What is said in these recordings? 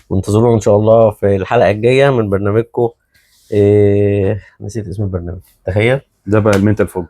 وانتظرونا ان شاء الله في الحلقه الجايه من برنامجكم. نسيت اسم البرنامج، تخيل. ده بقى المنتال فوج.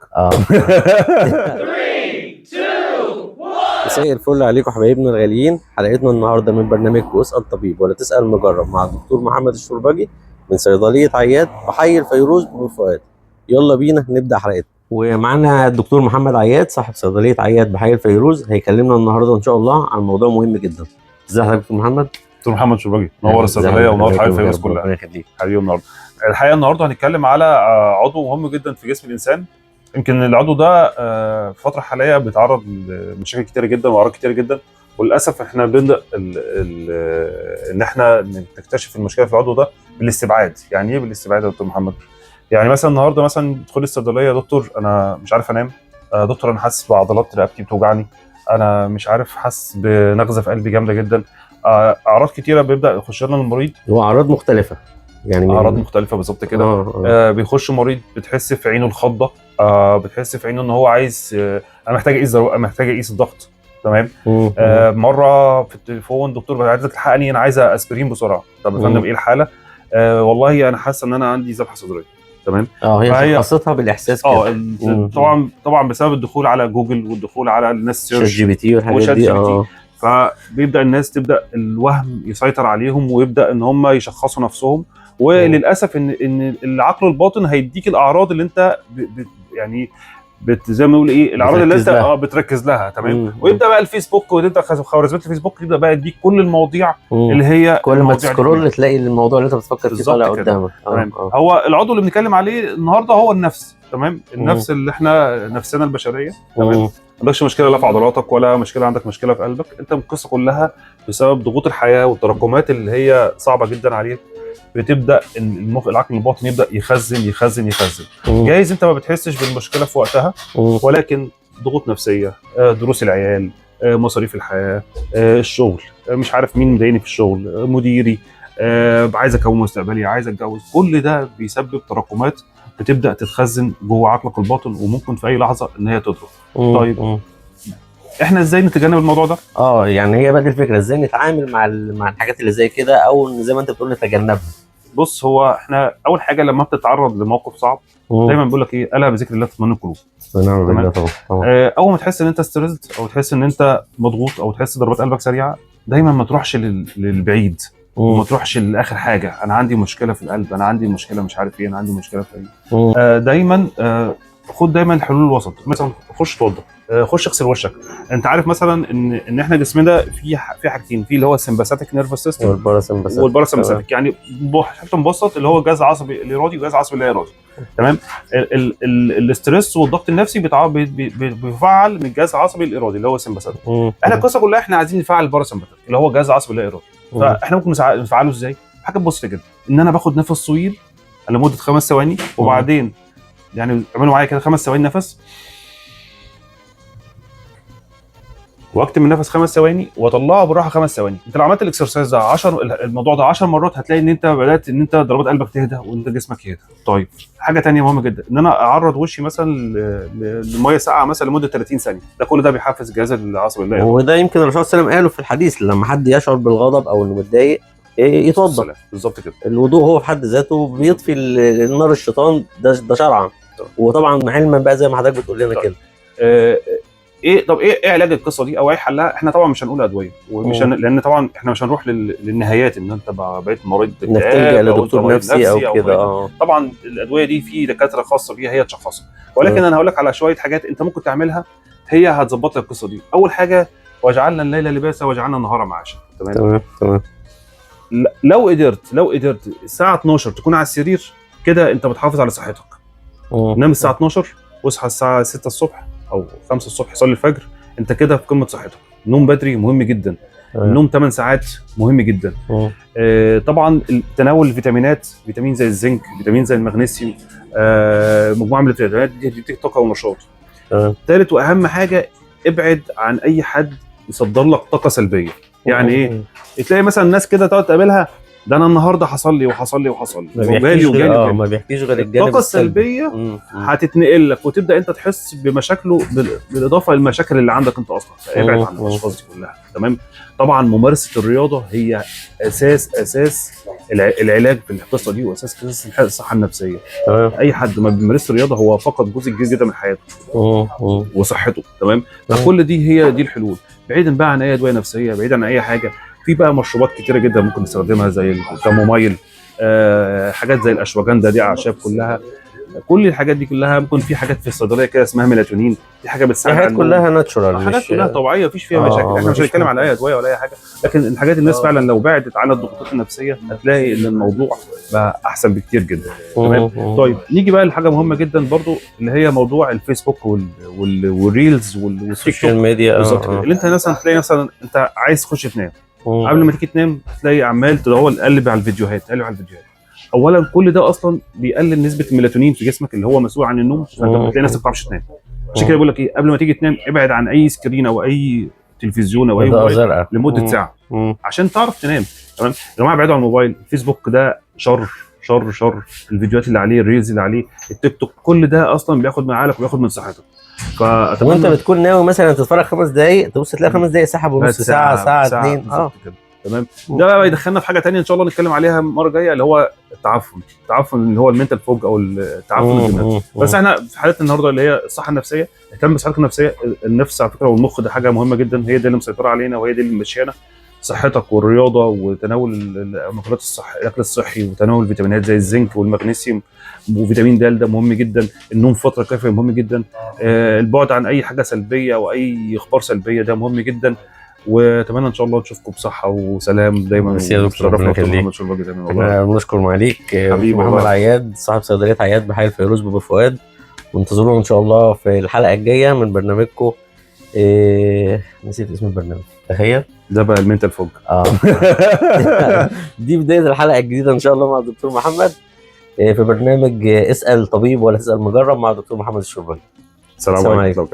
مساء الفل عليكم حبايبنا الغاليين. حلقتنا النهارده من برنامجكم اسال طبيب ولا تسال مجرب مع الدكتور محمد الشربجي من صيدليه عياد بحي الفيروز بنور فؤاد. يلا بينا نبدا حلقتنا. ومعانا الدكتور محمد عياد صاحب صيدليه عياد بحي الفيروز، هيكلمنا النهارده ان شاء الله عن موضوع مهم جدا. ازي حضرتك دكتور محمد؟ دكتور محمد شربجي نور الصيدليه ونور حي الفيروز كلها. ربنا يخليك حبيبي. الحقيقه النهارده هنتكلم على عضو مهم جدا في جسم الانسان. يمكن العضو ده في الفتره الحاليه بيتعرض لمشاكل كتيره جدا واعراض كتيره جدا، وللاسف احنا بنبدا ان احنا نكتشف المشكله في العضو ده بالاستبعاد. يعني ايه بالاستبعاد يا دكتور محمد؟ يعني مثلا النهارده تدخل الصيدليه، يا دكتور انا مش عارف انام، دكتور انا حاسس بعضلات رقبتي بتوجعني، انا مش عارف حاسس بنغزه في قلبي جامده جدا. اعراض كتيره بيبدا يخش لنا المريض، هو اعراض مختلفه، يعني اعراض مختلفه بالظبط كده. بيخش مريض بتحس في عينه الخضه، بتحس في عينه ان هو عايز انا محتاج اقيس الضغط. تمام. مره في التليفون، دكتور عايزك تلحقني، انا عايز اسبرين بسرعه. طب يا فندم ايه الحاله؟ والله انا حاسه ان انا عندي ذبحه صدريه. تمام. هي شخصتها بالاحساس كده. طبعا بسبب الدخول على جوجل والدخول على الناس سيرش جي بي تي والحاجات دي. فبيبدا الناس تبدا الوهم يسيطر عليهم، ويبدا ان هم يشخصوا نفسهم. وللاسف ان العقل الباطن هيديك الاعراض اللي انت يعني زي ما نقول ايه، الاعراض اللي انت بتركز لها. تمام. ويبدا بقى الفيسبوك، وتبدا خوارزميات الفيسبوك يبدا بقى يديك كل المواضيع اللي هي كل ما تسكرول تلاقي الموضوع اللي انت بتفكر فيه طالع قدامك. تمام. هو العضو اللي بنتكلم عليه النهارده هو النفس. تمام. النفس اللي احنا نفسنا البشريه. تمام. ما عندكش مشكله لا في عضلاتك ولا مشكله عندك مشكله في قلبك، انت القصه كلها بسبب ضغوط الحياه والتراكمات اللي هي صعبه جدا عليك. بتبدا العقل الباطن يبدا يخزن يخزن يخزن. جايز انت ما بتحسش بالمشكله في وقتها، ولكن ضغوط نفسيه، دروس العيال، مصاريف الحياه، الشغل، مش عارف مين مضايقني في الشغل، مديري، عايز اكون مستقبلي، عايز اتجوز، كل ده بيسبب تراكمات بتبدا تتخزن جوه عقلك الباطن، وممكن في اي لحظه ان هي تضرب. طيب احنا ازاي نتجنب الموضوع ده؟ يعني هي بقى دي الفكره، ازاي نتعامل مع الحاجات اللي زي كده، او زي ما انت بتقول نتجنبها. بص، هو احنا اول حاجه لما بتتعرض لموقف صعب دايما بيقول لك ايه؟ الا بذكر الله تطمئن القلوب. طبعا. اول ما تحس ان انت ستريسد، او تحس ان انت مضغوط، او تحس ضربات قلبك سريعه، دايما ما تروحش للبعيد، وما تروحش لاخر حاجه. انا عندي مشكله في القلب، انا عندي مشكله مش عارف ايه، انا عندي مشكله في ايه. دايما خد دايما الحلول الوسط. مثلا خش اتوضى، خش اغسل وشك. انت عارف مثلا ان احنا جسمنا في حاجتين، في اللي هو السمباثيك نيرفس سيستم والباراسمباثيك. يعني بشكل مبسط اللي هو الجهاز العصبي الارادي والجهاز العصبي اللا ارادي. تمام. الاسترس والضغط النفسي بيفعل من الجهاز العصبي الارادي اللي هو السمباثيك. احنا القصه كلها احنا عايزين نفعل الباراسمباثيك اللي هو الجهاز العصبي اللا ارادي. فاحنا ممكن نفعله ازاي؟ حاجه بسيطه جدا، ان انا باخد نفس طويل لمده 5 ثواني، وبعدين يعني اعملوا معايا كده 5 ثواني نفس، واكتم النفس 5 ثواني، واطلعه بالراحه 5 ثواني. انت لو عملت الاكسرسايز ده الموضوع ده 10 مرات، هتلاقي ان انت بدات ان انت ضربات قلبك تهدى وانت جسمك يهدى. طيب حاجه ثانيه مهمه جدا، ان انا اعرض وشي مثلا لميه ساقعه مثلا لمده 30 ثانيه. ده كل ده بيحفز الجهاز العصبي اللا ارادي. وده يمكن الرسول صلى الله عليه وسلم قاله في الحديث، لما حد يشعر بالغضب او انه متضايق يتوضا. بالظبط كده. الوضوء هو في حد ذاته بيطفي النار الشيطان، ده شرعا. وطبعا علما بقى زي ما حضرتك بتقول لنا كده. ايه علاج القصه دي او ايه حلها؟ احنا طبعا مش هنقول ادويه، ومش لان طبعا احنا مش هنروح للنهايات ان انت بقيت مريض انك تلجأ لدكتور نفسي او كده. طبعا الادويه دي في دكاتره خاصه بيها هي تشخصها، ولكن انا هقول لك على شويه حاجات انت ممكن تعملها هي هتظبط لك القصه دي. اول حاجه، وجعلنا الليل لباسا وجعلنا النهار معاشا. تمام. لو قدرت الساعه 12 تكون على السرير كده، انت بتحافظ على صحتك. نام الساعه 12 واصحى الساعه 6 الصبح او 5 الصبح، صلي الفجر، انت كده في قمه صحتك. النوم بدري مهم جدا. النوم 8 ساعات مهم جدا. طبعا تناول الفيتامينات، فيتامين زي الزنك، فيتامين زي المغنيسيوم، مجموعه من الفيتامينات دي بتديك طاقه ونشاط. ثالث واهم حاجه، ابعد عن اي حد يصدر لك طاقه سلبيه. يعني ايه؟ تلاقي مثلا ناس كده تقعد تقابلها ده انا النهارده حصل لي وحصل لي وحصل لي ما بيحكيش غير الجانب الطاقه السلبيه هتتنقل لك، وتبدا انت تحس بمشاكله بالاضافه للمشاكل اللي عندك انت اصلا، فابعد عن الاشخاص دي كلها. تمام. طبعا ممارسه الرياضه هي اساس العلاج في القصه دي، واساس الصحه النفسيه. اي حد ما بيمارس الرياضه هو فقد جزء كبير جدا من حياته وصحته. تمام. فكل دي هي دي الحلول، بعيدا بقى عن اي ادويه نفسيه، بعيدا عن اي حاجه. في بقى مشروبات كتيره جدا ممكن نستخدمها زي الكامومايل، حاجات زي الاشواجندا، دي اعشاب كلها. كل الحاجات دي كلها ممكن. في حاجات في الصيدليه كده اسمها ميلاتونين، دي حاجه بتساعد، حاجات كلها ناتشورال، حاجات كلها طبيعيه مفيش فيها مشاكل. احنا مش هنتكلم على اي ادويه ولا اي حاجه، لكن الحاجات الناس فعلا لو بعدت عن الضغوطات النفسيه هتلاقي ان الموضوع بقى احسن بكتير جدا. تمام. طيب نيجي بقى لحاجه مهمه جدا برضو، اللي هي موضوع الفيسبوك والريلز والسوشيال ميديا. بالظبط. اللي انت مثلا تلاقي مثلا انت عايز تخش تنام، قبل ما تيجي تنام تلاقي عمال تدور تقلب على الفيديوهات. اولا كل ده اصلا بيقلل نسبه الميلاتونين في جسمك اللي هو مسؤول عن النوم، فانت بتلاقي نفسك ما بتعرفش تنام. عشان كده بقول لك ايه، قبل ما تيجي تنام ابعد عن اي سكرين او اي تلفزيون او اي موبايل لمده ساعه عشان تعرف تنام. تمام يا جماعه، ابعدوا عن الموبايل. الفيسبوك ده شر شر شر، الفيديوهات اللي عليه، الريلز اللي عليه، التيك توك، كل ده اصلا بياخد من عقلك وبياخد من صحتك. وانت بتكون ناوي مثلا تتفرج 5 دقائق، تبص تلاقي 5 دقائق سحب ونص، ساعه 2. تمام. ده بقى يدخلنا في حاجه ثانيه ان شاء الله نتكلم عليها المره الجايه، اللي هو التعفن اللي هو المنتال فوج او التعفن الدماغي. بس احنا في حالتنا النهارده اللي هي الصحه النفسيه، اهتم بصحتك النفسيه. النفس على فكره والمخ ده حاجه مهمه جدا، هي دي اللي مسيطره علينا وهي دي اللي ماشيانا. صحتك والرياضه وتناول المأكولات الصحيه، الاكل الصحي، وتناول الفيتامينات زي الزنك والمغنيسيوم وفيتامين د، ده مهم جدا. النوم فتره كافيه مهم جدا. البعد عن اي حاجه سلبيه او اي اخبار سلبيه ده مهم جدا. واتمنى ان شاء الله نشوفكم بصحه وسلام دايما. يا دكتور ربنا يخليك. بنشكر معاليك محمد عياد، صاحب صيدليه عياد بحي الفيروز بابو فؤاد. وانتظرونا ان شاء الله في الحلقه الجايه من برنامجكم. نسيت اسم البرنامج، تخيل. ده بقى المنتال فوج. دي بدايه الحلقه الجديده ان شاء الله مع الدكتور محمد في برنامج اسال طبيب ولا تسال مجرب مع الدكتور محمد الشرباجي. السلام عليكم.